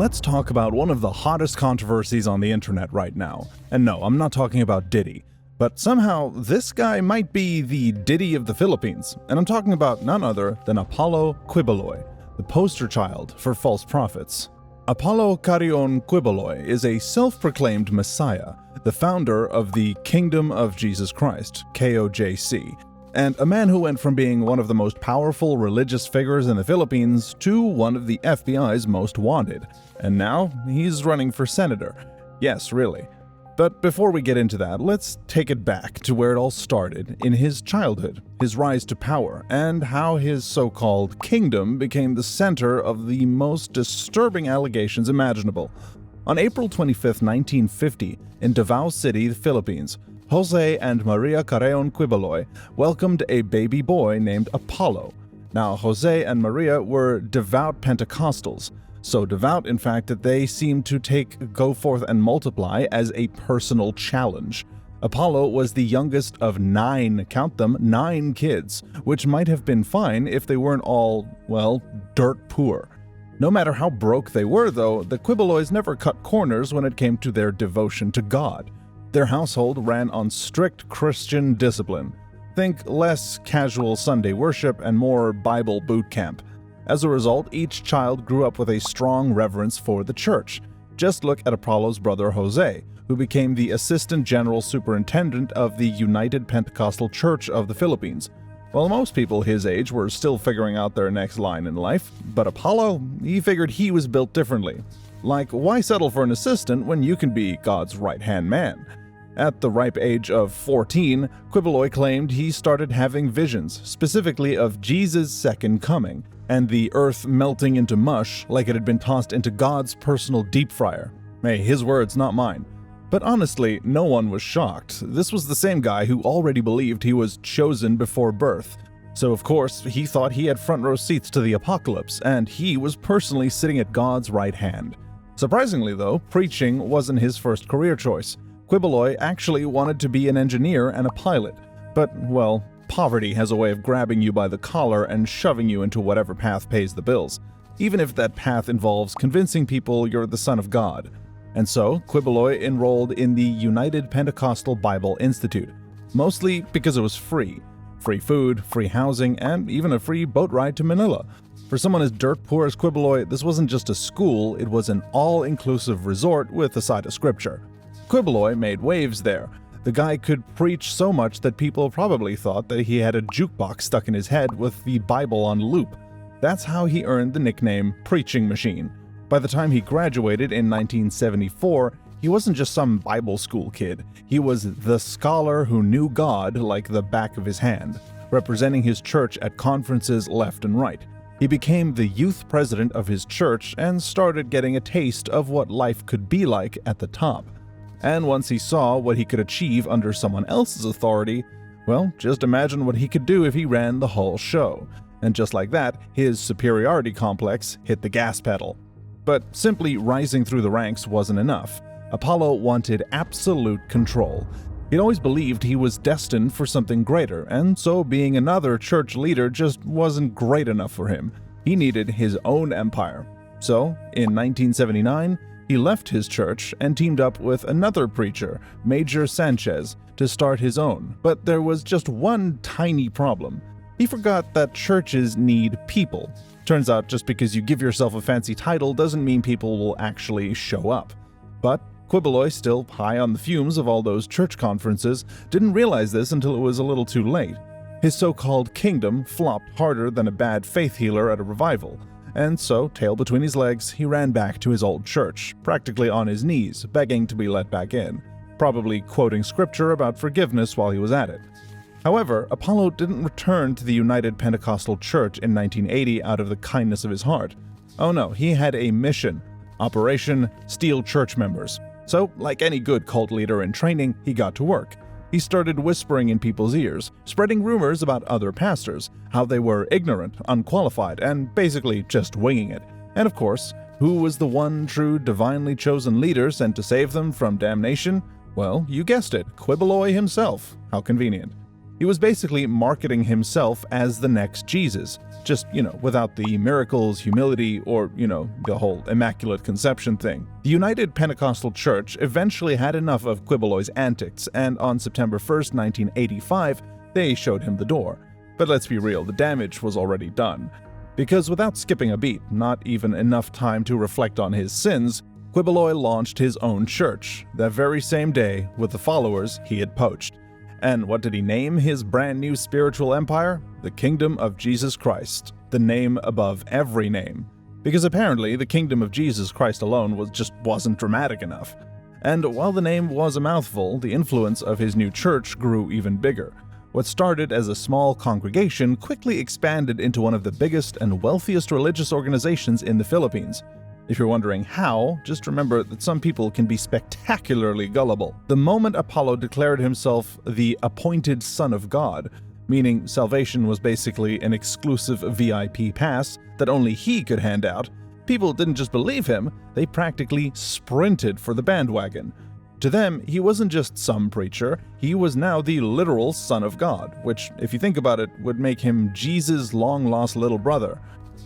Let's talk about one of the hottest controversies on the internet right now. And no, I'm not talking about Diddy. But somehow, this guy might be the Diddy of the Philippines, and I'm talking about none other than Apollo Quiboloy, the poster child for false prophets. Apollo Carrion Quiboloy is a self-proclaimed messiah, the founder of the Kingdom of Jesus Christ, KOJC, and a man who went from being one of the most powerful religious figures in the Philippines to one of the FBI's most wanted. And now, he's running for senator. Yes, really. But before we get into that, let's take it back to where it all started in his childhood, his rise to power, and how his so-called kingdom became the center of the most disturbing allegations imaginable. On April 25, 1950, in Davao City, the Philippines, Jose and Maria Carreon Quiboloy welcomed a baby boy named Apollo. Now, Jose and Maria were devout Pentecostals, so devout, in fact, that they seemed to take go forth and multiply as a personal challenge. Apollo was the youngest of 9, count them, 9 kids, which might have been fine if they weren't all, well, dirt poor. No matter how broke they were, though, the Quiboloys never cut corners when it came to their devotion to God. Their household ran on strict Christian discipline. Think less casual Sunday worship and more Bible boot camp. As a result, each child grew up with a strong reverence for the church. Just look at Apollo's brother Jose, who became the Assistant General Superintendent of the United Pentecostal Church of the Philippines. Well, most people his age were still figuring out their next line in life, but Apollo, he figured he was built differently. Like, why settle for an assistant when you can be God's right-hand man? At the ripe age of 14, Quiboloy claimed he started having visions, specifically of Jesus' second coming, and the earth melting into mush like it had been tossed into God's personal deep fryer. Hey, his words, not mine. But honestly, no one was shocked. This was the same guy who already believed he was chosen before birth. So of course, he thought he had front row seats to the apocalypse, and he was personally sitting at God's right hand. Surprisingly though, preaching wasn't his first career choice. Quiboloy actually wanted to be an engineer and a pilot, but, well, poverty has a way of grabbing you by the collar and shoving you into whatever path pays the bills, even if that path involves convincing people you're the son of God. And so, Quiboloy enrolled in the United Pentecostal Bible Institute, mostly because it was free. Free food, free housing, and even a free boat ride to Manila. For someone as dirt poor as Quiboloy, this wasn't just a school, it was an all-inclusive resort with a side of scripture. Quiboloy made waves there. The guy could preach so much that people probably thought that he had a jukebox stuck in his head with the Bible on loop. That's how he earned the nickname Preaching Machine. By the time he graduated in 1974, he wasn't just some Bible school kid. He was the scholar who knew God like the back of his hand, representing his church at conferences left and right. He became the youth president of his church and started getting a taste of what life could be like at the top. And once he saw what he could achieve under someone else's authority, well, just imagine what he could do if he ran the whole show. And just like that, his superiority complex hit the gas pedal. But simply rising through the ranks wasn't enough. Apollo wanted absolute control. He'd always believed he was destined for something greater, and so being another church leader just wasn't great enough for him. He needed his own empire. So, in 1979, he left his church and teamed up with another preacher, Major Sanchez, to start his own. But there was just one tiny problem. He forgot that churches need people. Turns out just because you give yourself a fancy title doesn't mean people will actually show up. But Quiboloy, still high on the fumes of all those church conferences, didn't realize this until it was a little too late. His so-called kingdom flopped harder than a bad faith healer at a revival. And so, tail between his legs, he ran back to his old church, practically on his knees, begging to be let back in, probably quoting scripture about forgiveness while he was at it. However, Apollo didn't return to the United Pentecostal Church in 1980 out of the kindness of his heart. Oh no, he had a mission: Operation Steal Church Members. So, like any good cult leader in training, he got to work. He started whispering in people's ears, spreading rumors about other pastors, how they were ignorant, unqualified, and basically just winging it. And of course, who was the one true divinely chosen leader sent to save them from damnation? Well, you guessed it, Quiboloy himself. How convenient. He was basically marketing himself as the next Jesus, just, without the miracles, humility, or, the whole Immaculate Conception thing. The United Pentecostal Church eventually had enough of Quiboloy's antics, and on September 1st, 1985, they showed him the door. But let's be real, the damage was already done. Because without skipping a beat, not even enough time to reflect on his sins, Quiboloy launched his own church, that very same day, with the followers he had poached. And what did he name his brand new spiritual empire? The Kingdom of Jesus Christ, the name above every name. Because apparently the Kingdom of Jesus Christ alone wasn't dramatic enough. And while the name was a mouthful, the influence of his new church grew even bigger. What started as a small congregation quickly expanded into one of the biggest and wealthiest religious organizations in the Philippines. If you're wondering how, just remember that some people can be spectacularly gullible. The moment Apollo declared himself the appointed Son of God, meaning salvation was basically an exclusive VIP pass that only he could hand out, people didn't just believe him, they practically sprinted for the bandwagon. To them, he wasn't just some preacher, he was now the literal Son of God, which, if you think about it, would make him Jesus' long-lost little brother.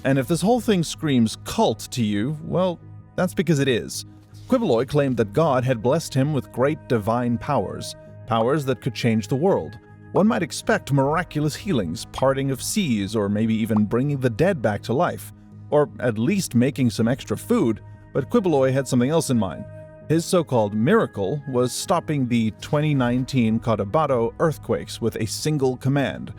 And if this whole thing screams cult to you, well, that's because it is. Quiboloy claimed that God had blessed him with great divine powers that could change the world. One might expect miraculous healings, parting of seas, or maybe even bringing the dead back to life, or at least making some extra food, but Quiboloy had something else in mind. His so-called miracle was stopping the 2019 Cotabato earthquakes with a single command.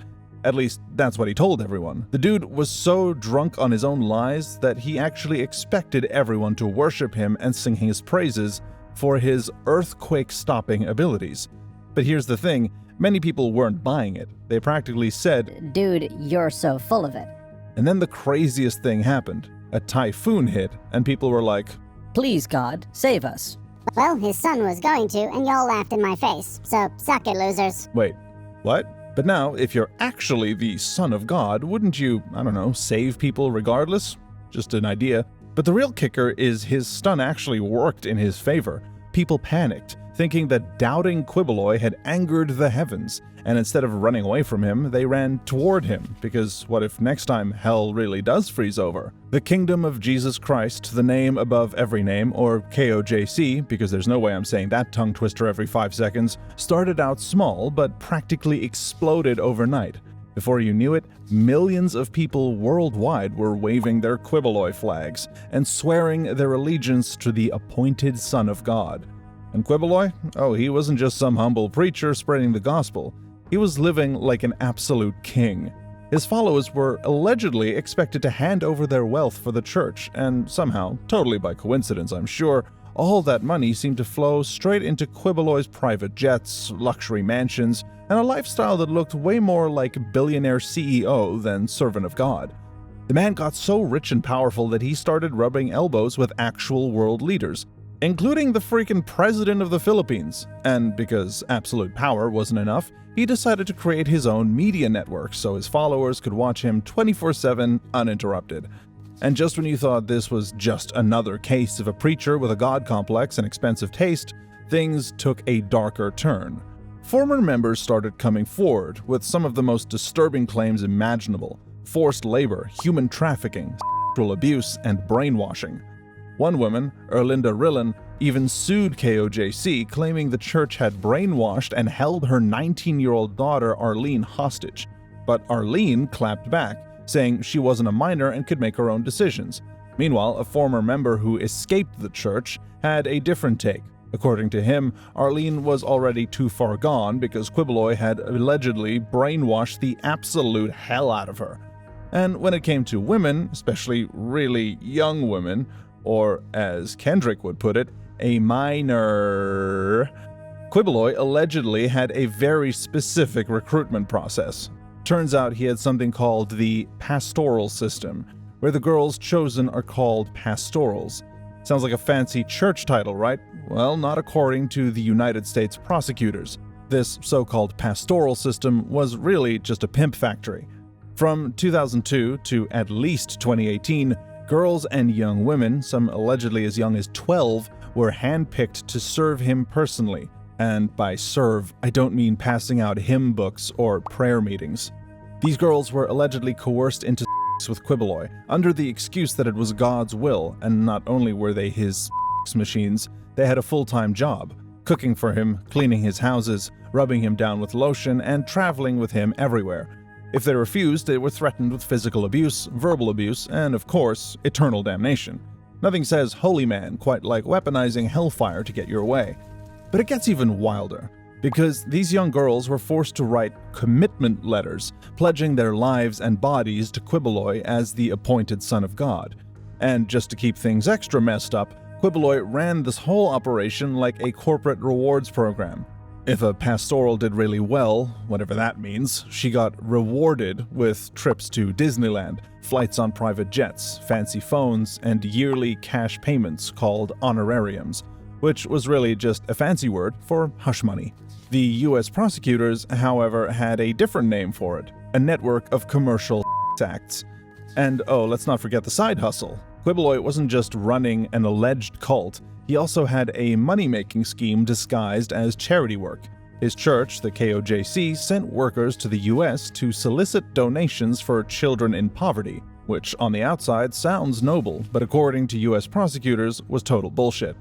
At least, that's what he told everyone. The dude was so drunk on his own lies that he actually expected everyone to worship him and sing his praises for his earthquake-stopping abilities. But here's the thing, many people weren't buying it. They practically said, "Dude, you're so full of it." And then the craziest thing happened. A typhoon hit, and people were like, "Please, God, save us." Well, his son was going to, and y'all laughed in my face. So, suck it, losers. Wait, what? But now, if you're actually the Son of God, wouldn't you, save people regardless? Just an idea. But the real kicker is his stunt actually worked in his favor. People panicked, thinking that doubting Quiboloy had angered the heavens, and instead of running away from him, they ran toward him, because what if next time hell really does freeze over? The Kingdom of Jesus Christ, the name above every name, or KOJC, because there's no way I'm saying that tongue twister every 5 seconds, started out small, but practically exploded overnight. Before you knew it, millions of people worldwide were waving their Quiboloy flags and swearing their allegiance to the appointed Son of God. And Quiboloy? Oh, he wasn't just some humble preacher spreading the gospel. He was living like an absolute king. His followers were allegedly expected to hand over their wealth for the church, and somehow, totally by coincidence I'm sure, all that money seemed to flow straight into Quiboloy's private jets, luxury mansions, and a lifestyle that looked way more like billionaire CEO than servant of God. The man got so rich and powerful that he started rubbing elbows with actual world leaders, including the freaking president of the Philippines. And because absolute power wasn't enough, he decided to create his own media network so his followers could watch him 24/7 uninterrupted. And just when you thought this was just another case of a preacher with a god complex and expensive taste, things took a darker turn. Former members started coming forward with some of the most disturbing claims imaginable: forced labor, human trafficking, sexual abuse, and brainwashing. One woman, Erlinda Rillan, even sued KOJC, claiming the church had brainwashed and held her 19-year-old daughter Arlene hostage. But Arlene clapped back, saying she wasn't a minor and could make her own decisions. Meanwhile, a former member who escaped the church had a different take. According to him, Arlene was already too far gone because Quiboloy had allegedly brainwashed the absolute hell out of her. And when it came to women, especially really young women, or as Kendrick would put it, a minor, Quiboloy allegedly had a very specific recruitment process. Turns out he had something called the pastoral system, where the girls chosen are called pastorals. Sounds like a fancy church title, right? Well, not according to the United States prosecutors. This so-called pastoral system was really just a pimp factory. From 2002 to at least 2018, girls and young women, some allegedly as young as 12, were handpicked to serve him personally. And by serve, I don't mean passing out hymn books or prayer meetings. These girls were allegedly coerced into with Quiboloy under the excuse that it was God's will, and not only were they his machines, they had a full-time job, cooking for him, cleaning his houses, rubbing him down with lotion, and traveling with him everywhere. If they refused, they were threatened with physical abuse, verbal abuse, and of course, eternal damnation. Nothing says holy man quite like weaponizing hellfire to get your way. But it gets even wilder, because these young girls were forced to write commitment letters, pledging their lives and bodies to Quiboloy as the appointed son of God. And just to keep things extra messed up, Quiboloy ran this whole operation like a corporate rewards program. If a pastoral did really well, whatever that means, she got rewarded with trips to Disneyland, flights on private jets, fancy phones, and yearly cash payments called honorariums, which was really just a fancy word for hush money. The US prosecutors, however, had a different name for it, a network of commercial acts. And oh, let's not forget the side hustle. Quiboloy wasn't just running an alleged cult, he also had a money-making scheme disguised as charity work. His church, the KOJC, sent workers to the US to solicit donations for children in poverty, which on the outside sounds noble, but according to US prosecutors was total bullshit.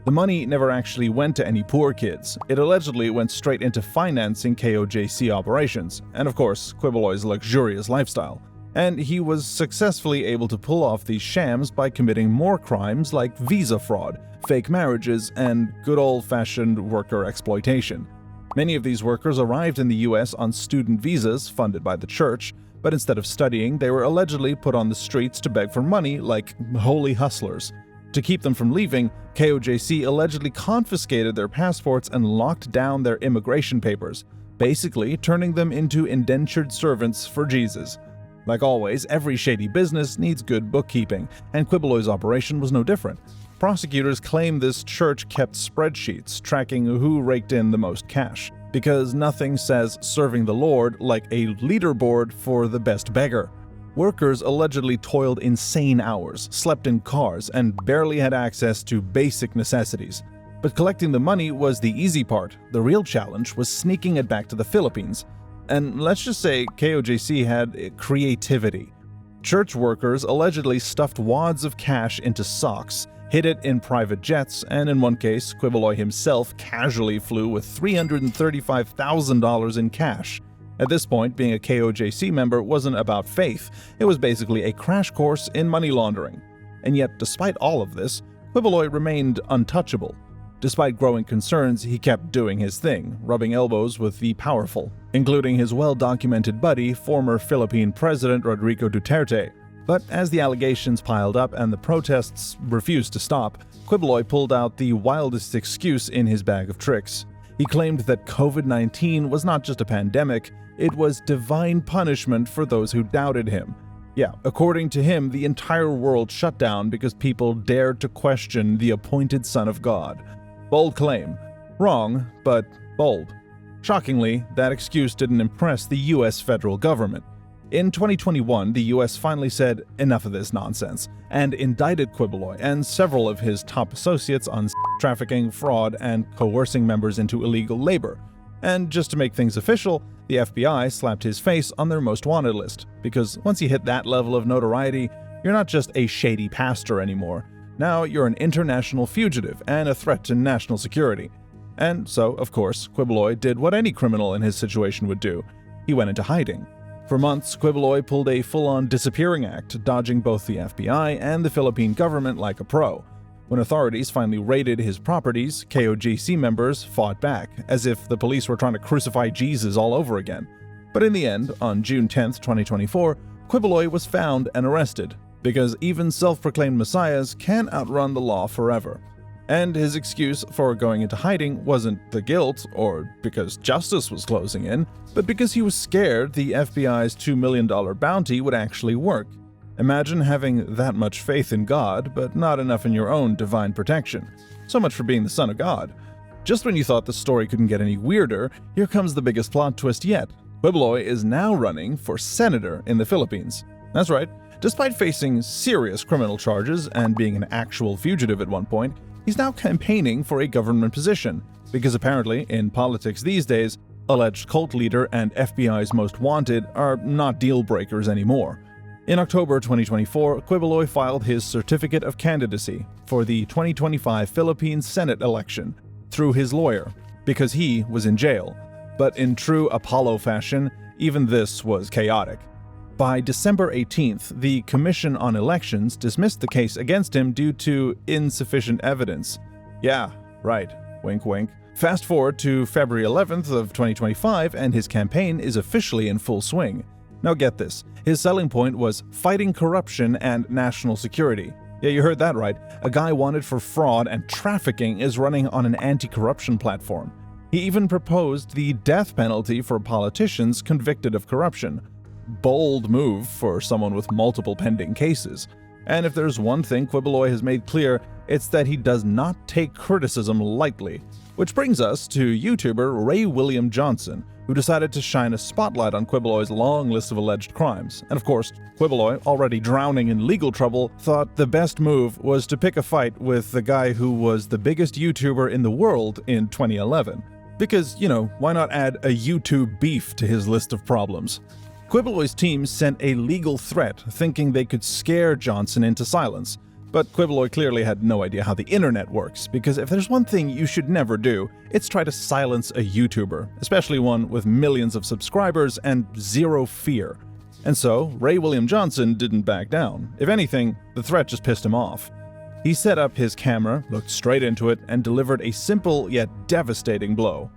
The money never actually went to any poor kids. It allegedly went straight into financing KOJC operations, and of course, Quiboloy's luxurious lifestyle. And he was successfully able to pull off these shams by committing more crimes like visa fraud, fake marriages, and good old-fashioned worker exploitation. Many of these workers arrived in the US on student visas funded by the church, but instead of studying, they were allegedly put on the streets to beg for money like holy hustlers. To keep them from leaving, KOJC allegedly confiscated their passports and locked down their immigration papers, basically turning them into indentured servants for Jesus. Like always, every shady business needs good bookkeeping, and Quiboloy's operation was no different. Prosecutors claim this church kept spreadsheets tracking who raked in the most cash, because nothing says serving the Lord like a leaderboard for the best beggar. Workers allegedly toiled insane hours, slept in cars, and barely had access to basic necessities. But collecting the money was the easy part. The real challenge was sneaking it back to the Philippines. And let's just say KOJC had creativity. Church workers allegedly stuffed wads of cash into socks, hid it in private jets, and in one case, Quiboloy himself casually flew with $335,000 in cash. At this point, being a KOJC member wasn't about faith, it was basically a crash course in money laundering. And yet, despite all of this, Quiboloy remained untouchable. Despite growing concerns, he kept doing his thing, rubbing elbows with the powerful, including his well-documented buddy, former Philippine President Rodrigo Duterte. But as the allegations piled up and the protests refused to stop, Quiboloy pulled out the wildest excuse in his bag of tricks. He claimed that COVID-19 was not just a pandemic, it was divine punishment for those who doubted him. Yeah, according to him, the entire world shut down because people dared to question the appointed Son of God. Bold claim. Wrong, but bold. Shockingly, that excuse didn't impress the US federal government. In 2021, the US finally said enough of this nonsense and indicted Quiboloy and several of his top associates on trafficking, fraud, and coercing members into illegal labor. And just to make things official, the FBI slapped his face on their most wanted list, because once you hit that level of notoriety, you're not just a shady pastor anymore. Now you're an international fugitive and a threat to national security. And so, of course, Quiboloy did what any criminal in his situation would do. He went into hiding. For months, Quiboloy pulled a full-on disappearing act, dodging both the FBI and the Philippine government like a pro. When authorities finally raided his properties, KOJC members fought back, as if the police were trying to crucify Jesus all over again. But in the end, on June 10, 2024, Quiboloy was found and arrested, because even self-proclaimed messiahs can't outrun the law forever. And his excuse for going into hiding wasn't the guilt, or because justice was closing in, but because he was scared the FBI's $2 million bounty would actually work. Imagine having that much faith in God, but not enough in your own divine protection. So much for being the Son of God. Just when you thought the story couldn't get any weirder, here comes the biggest plot twist yet. Quiboloy is now running for senator in the Philippines. That's right. Despite facing serious criminal charges and being an actual fugitive at one point, he's now campaigning for a government position, because apparently, in politics these days, alleged cult leader and FBI's most wanted are not deal breakers anymore. In October 2024, Quiboloy filed his certificate of candidacy for the 2025 Philippine Senate election through his lawyer, because he was in jail. But in true Apollo fashion, even this was chaotic. By December 18th, the Commission on Elections dismissed the case against him due to insufficient evidence. Yeah, right. Wink wink. Fast forward to February 11th of 2025 and his campaign is officially in full swing. Now get this, his selling point was fighting corruption and national security. Yeah, you heard that right. A guy wanted for fraud and trafficking is running on an anti-corruption platform. He even proposed the death penalty for politicians convicted of corruption. Bold move for someone with multiple pending cases. And if there's one thing Quiboloy has made clear, it's that he does not take criticism lightly. Which brings us to YouTuber Ray William Johnson, who decided to shine a spotlight on Quiboloy's long list of alleged crimes. And of course, Quiboloy, already drowning in legal trouble, thought the best move was to pick a fight with the guy who was the biggest YouTuber in the world in 2011. Because, why not add a YouTube beef to his list of problems? Quiboloy's team sent a legal threat, thinking they could scare Johnson into silence. But Quiboloy clearly had no idea how the internet works, because if there's one thing you should never do, it's try to silence a YouTuber, especially one with millions of subscribers and zero fear. And so, Ray William Johnson didn't back down. If anything, the threat just pissed him off. He set up his camera, looked straight into it, and delivered a simple yet devastating blow.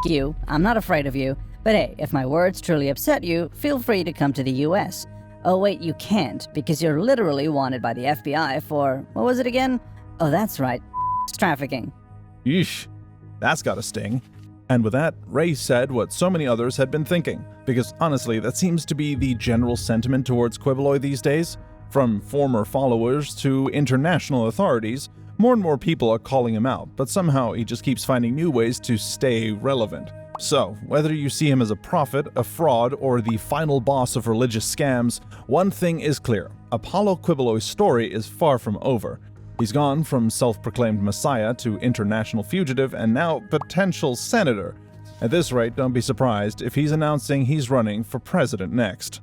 You, I'm not afraid of you, but hey, if my words truly upset you, feel free to come to the US. Oh wait, you can't, because you're literally wanted by the FBI for, what was it again? Oh, that's right, trafficking. Yeesh, that's gotta sting. And with that, Ray said what so many others had been thinking, because honestly, that seems to be the general sentiment towards Quiboloy these days. From former followers to international authorities, more and more people are calling him out, but somehow he just keeps finding new ways to stay relevant. So, whether you see him as a prophet, a fraud, or the final boss of religious scams, one thing is clear. Apollo Quiboloy's story is far from over. He's gone from self-proclaimed messiah to international fugitive and now potential senator. At this rate, don't be surprised if he's announcing he's running for president next.